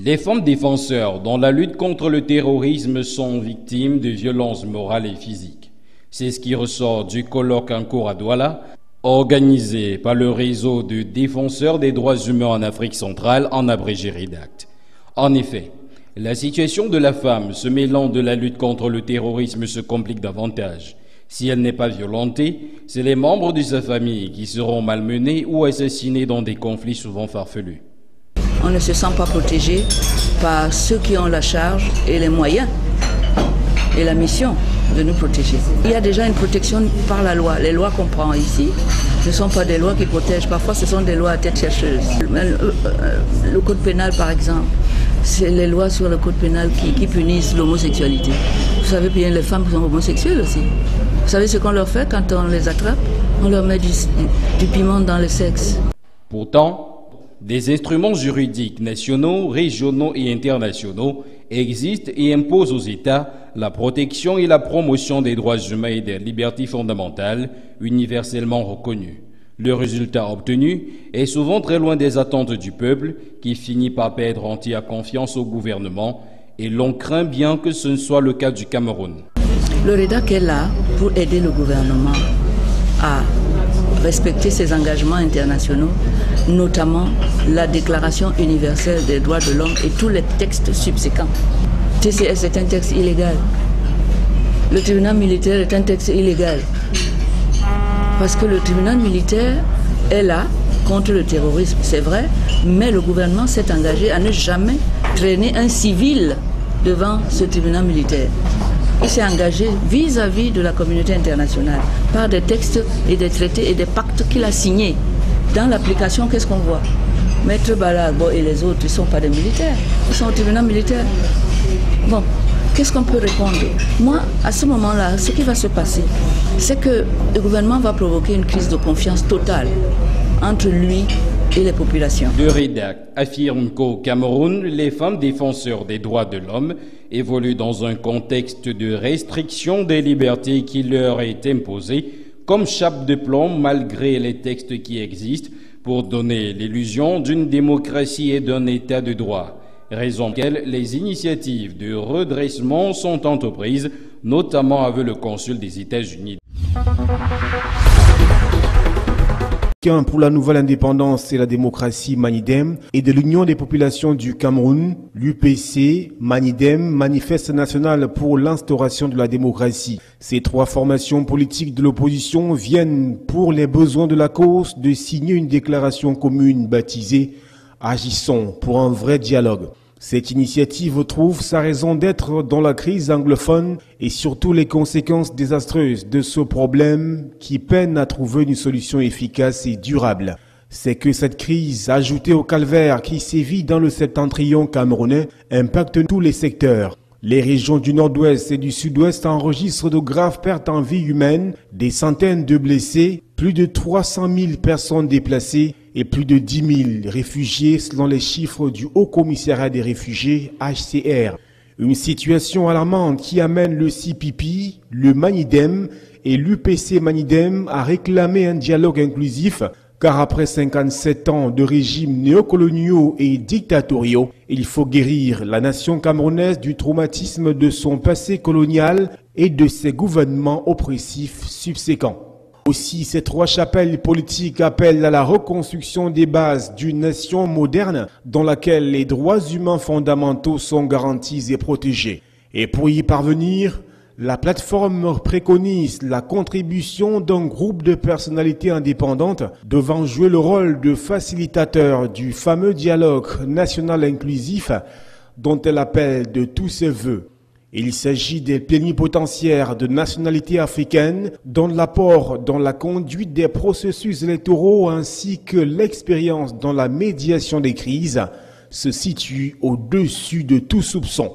Les femmes défenseurs dans la lutte contre le terrorisme sont victimes de violences morales et physiques. C'est ce qui ressort du colloque en cours à Douala, organisé par le réseau de défenseurs des droits humains en Afrique centrale, en abrégé REDACT. En effet, la situation de la femme se mêlant de la lutte contre le terrorisme se complique davantage. Si elle n'est pas violentée, c'est les membres de sa famille qui seront malmenés ou assassinés dans des conflits souvent farfelus. On ne se sent pas protégé par ceux qui ont la charge et les moyens et la mission de nous protéger. Il y a déjà une protection par la loi. Les lois qu'on prend ici ne sont pas des lois qui protègent. Parfois, ce sont des lois à tête chercheuse. Le code pénal, par exemple, c'est les lois sur le code pénal qui punissent l'homosexualité. Vous savez bien, les femmes sont homosexuelles aussi. Vous savez ce qu'on leur fait quand on les attrape? On leur met du piment dans le sexe. Pourtant, des instruments juridiques nationaux, régionaux et internationaux existent et imposent aux États la protection et la promotion des droits humains et des libertés fondamentales universellement reconnues. Le résultat obtenu est souvent très loin des attentes du peuple qui finit par perdre entière confiance au gouvernement et l'on craint bien que ce ne soit le cas du Cameroun. Le REDAC est là pour aider le gouvernement à respecter ses engagements internationaux, notamment la Déclaration universelle des droits de l'homme et tous les textes subséquents. TCS est un texte illégal. Le tribunal militaire est un texte illégal. Parce que le tribunal militaire est là contre le terrorisme, c'est vrai, mais le gouvernement s'est engagé à ne jamais traîner un civil devant ce tribunal militaire. Il s'est engagé vis-à-vis de la communauté internationale par des textes et des traités et des pactes qu'il a signés. Dans l'application, qu'est-ce qu'on voit? Maître Balagbo et les autres, ils ne sont pas des militaires, ils sont au tribunal militaire. Bon, qu'est-ce qu'on peut répondre? Moi, à ce moment-là, ce qui va se passer, c'est que le gouvernement va provoquer une crise de confiance totale entre lui et les populations. Le REDAC affirme qu'au Cameroun, les femmes défenseurs des droits de l'homme évoluent dans un contexte de restriction des libertés qui leur est imposé comme chape de plomb malgré les textes qui existent pour donner l'illusion d'une démocratie et d'un état de droit. Raison pour laquelle les initiatives de redressement sont entreprises, notamment avec le consul des États-Unis. Pour la nouvelle indépendance et la démocratie Manidem et de l'Union des populations du Cameroun, l'UPC, Manidem, Manifeste national pour l'instauration de la démocratie. Ces trois formations politiques de l'opposition viennent, pour les besoins de la cause, de signer une déclaration commune baptisée « Agissons pour un vrai dialogue ». Cette initiative trouve sa raison d'être dans la crise anglophone et surtout les conséquences désastreuses de ce problème qui peine à trouver une solution efficace et durable. C'est que cette crise, ajoutée au calvaire qui sévit dans le septentrion camerounais, impacte tous les secteurs. Les régions du nord-ouest et du sud-ouest enregistrent de graves pertes en vie humaine, des centaines de blessés, plus de 300 000 personnes déplacées et plus de 10 000 réfugiés selon les chiffres du Haut Commissariat des réfugiés HCR. Une situation alarmante qui amène le CPP, le Manidem et l'UPC Manidem à réclamer un dialogue inclusif car après 57 ans de régimes néocoloniaux et dictatoriaux, il faut guérir la nation camerounaise du traumatisme de son passé colonial et de ses gouvernements oppressifs subséquents. Aussi, ces trois chapelles politiques appellent à la reconstruction des bases d'une nation moderne dans laquelle les droits humains fondamentaux sont garantis et protégés. Et pour y parvenir, la plateforme préconise la contribution d'un groupe de personnalités indépendantes devant jouer le rôle de facilitateur du fameux dialogue national inclusif dont elle appelle de tous ses vœux. Il s'agit des plénipotentiaires de nationalité africaine dont l'apport dans la conduite des processus électoraux ainsi que l'expérience dans la médiation des crises se situent au-dessus de tout soupçon.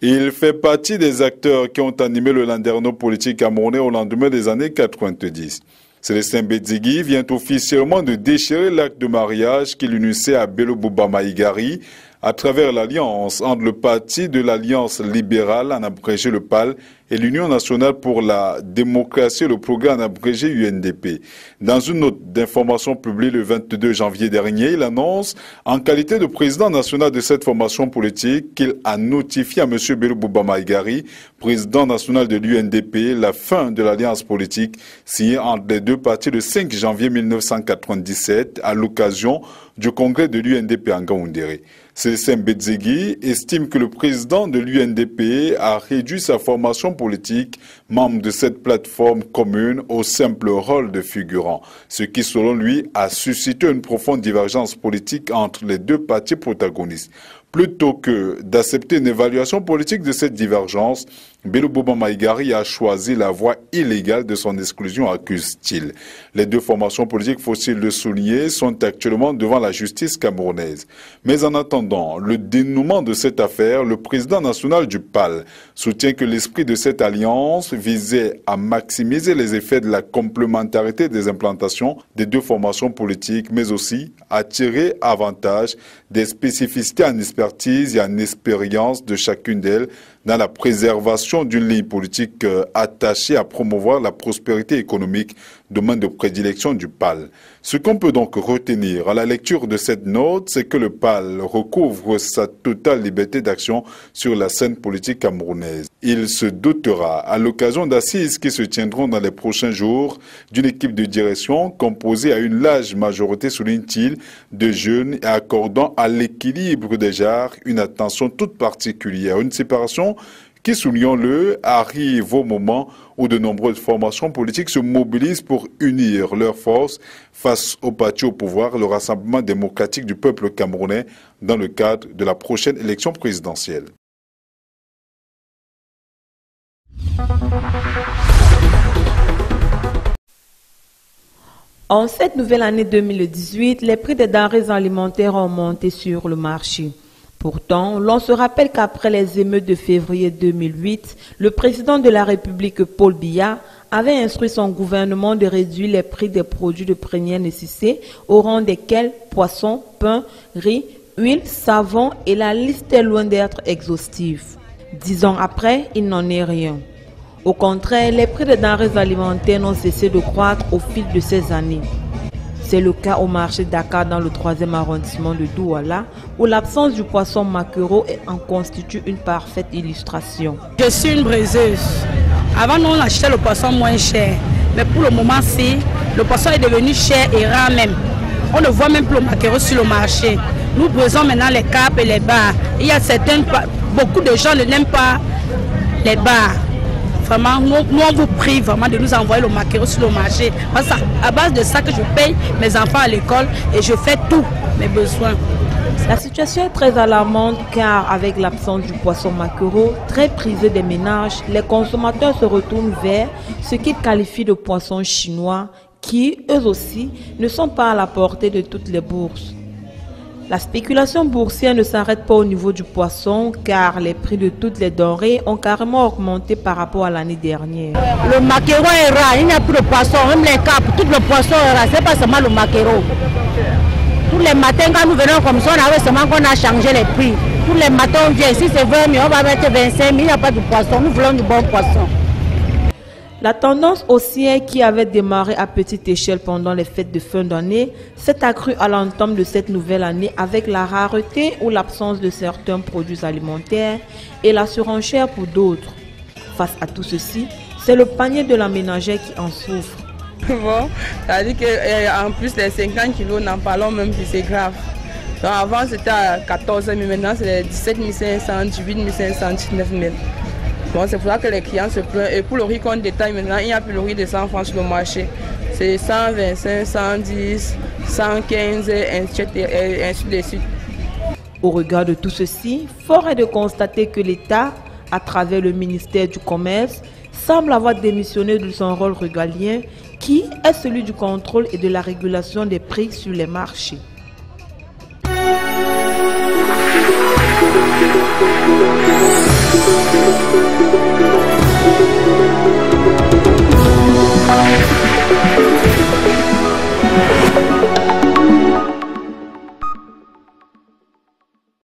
Il fait partie des acteurs qui ont animé le landerneau politique camerounais au lendemain des années 90. Célestin Bedzegui vient officiellement de déchirer l'acte de mariage qui l'unissait à Bello Bouba Maïgari à travers l'alliance entre le parti de l'Alliance libérale, en abrégé le PAL, et l'Union nationale pour la démocratie et le progrès, en abrégé UNDP. Dans une note d'information publiée le 22 janvier dernier, il annonce, en qualité de président national de cette formation politique, qu'il a notifié à M. Bello Bouba Maïgari, président national de l'UNDP, la fin de l'alliance politique signée entre les deux partis le 5 janvier 1997 à l'occasion du congrès de l'UNDP en Ngaoundéré. Célestin Bedzegui estime que le président de l'UNDP a réduit sa formation politique, membre de cette plateforme commune, au simple rôle de figurant, ce qui selon lui a suscité une profonde divergence politique entre les deux partis protagonistes. Plutôt que d'accepter une évaluation politique de cette divergence, Bello Bouba Maïgari a choisi la voie illégale de son exclusion, accuse-t-il. Les deux formations politiques, faut-il le souligner, sont actuellement devant la justice camerounaise. Mais en attendant le dénouement de cette affaire, le président national du PAL soutient que l'esprit de cette alliance visait à maximiser les effets de la complémentarité des implantations des deux formations politiques, mais aussi à tirer avantage des spécificités en expertise et en expérience de chacune d'elles dans la préservation d'une ligne politique attachée à promouvoir la prospérité économique, domaine de prédilection du PAL. Ce qu'on peut donc retenir à la lecture de cette note, c'est que le PAL recouvre sa totale liberté d'action sur la scène politique camerounaise. Il se dotera, à l'occasion d'assises qui se tiendront dans les prochains jours, d'une équipe de direction composée à une large majorité, souligne-t-il, de jeunes et accordant à l'équilibre des genres une attention toute particulière. Une séparation qui, soulignons-le, arrive au moment où de nombreuses formations politiques se mobilisent pour unir leurs forces face au parti au pouvoir, le Rassemblement démocratique du peuple camerounais, dans le cadre de la prochaine élection présidentielle. En cette nouvelle année 2018, les prix des denrées alimentaires ont monté sur le marché. Pourtant, l'on se rappelle qu'après les émeutes de février 2008, le président de la République, Paul Biya, avait instruit son gouvernement de réduire les prix des produits de première nécessité, au rang desquels poissons, pain, riz, huile, savon, et la liste est loin d'être exhaustive. 10 ans après, il n'en est rien. Au contraire, les prix des denrées alimentaires n'ont cessé de croître au fil de ces années. C'est le cas au marché Dakar dans le 3e arrondissement de Douala, où l'absence du poisson maquereau en constitue une parfaite illustration. Je suis une braiseuse. Avant, on achetait le poisson moins cher. Mais pour le moment-ci, le poisson est devenu cher et rare même. On ne voit même plus le maquereau sur le marché. Nous braisons maintenant les capes et les bars. Il y a beaucoup de gens ne n'aiment pas les bars. Vraiment, nous on vous prie vraiment de nous envoyer le maquereau sur le marché. Parce que c'est à base de ça que je paye mes enfants à l'école et je fais tous mes besoins. La situation est très alarmante car avec l'absence du poisson maquereau, très prisé des ménages, les consommateurs se retournent vers ce qu'ils qualifient de poissons chinois qui, eux aussi, ne sont pas à la portée de toutes les bourses. La spéculation boursière ne s'arrête pas au niveau du poisson car les prix de toutes les denrées ont carrément augmenté par rapport à l'année dernière. Le maquereau est rare, il n'y a plus de poisson, même les capes, tout le poisson est rare, c'est pas seulement le maquereau. Tous les matins quand nous venons comme ça, on avait seulement qu'on a changé les prix. Tous les matins on vient ici c'est 20 000, on va mettre 25 000, il n'y a pas de poisson, nous voulons du bon poisson. La tendance haussière qui avait démarré à petite échelle pendant les fêtes de fin d'année s'est accrue à l'entame de cette nouvelle année avec la rareté ou l'absence de certains produits alimentaires et la surenchère pour d'autres. Face à tout ceci, c'est le panier de la ménagère qui en souffre. Bon, ça veut dire qu'en plus les 50 kilos, n'en parlons même plus, c'est grave. Donc avant c'était à 14 000, mais maintenant c'est 17 500, 18 500, 19 000. Bon, c'est pour ça que les clients se plaignent. Et pour le riz qu'on détaille maintenant, il n'y a plus le riz de 100 francs sur le marché. C'est 125, 110, 115 et ainsi de suite. Au regard de tout ceci, fort est de constater que l'État, à travers le ministère du Commerce, semble avoir démissionné de son rôle régalien qui est celui du contrôle et de la régulation des prix sur les marchés.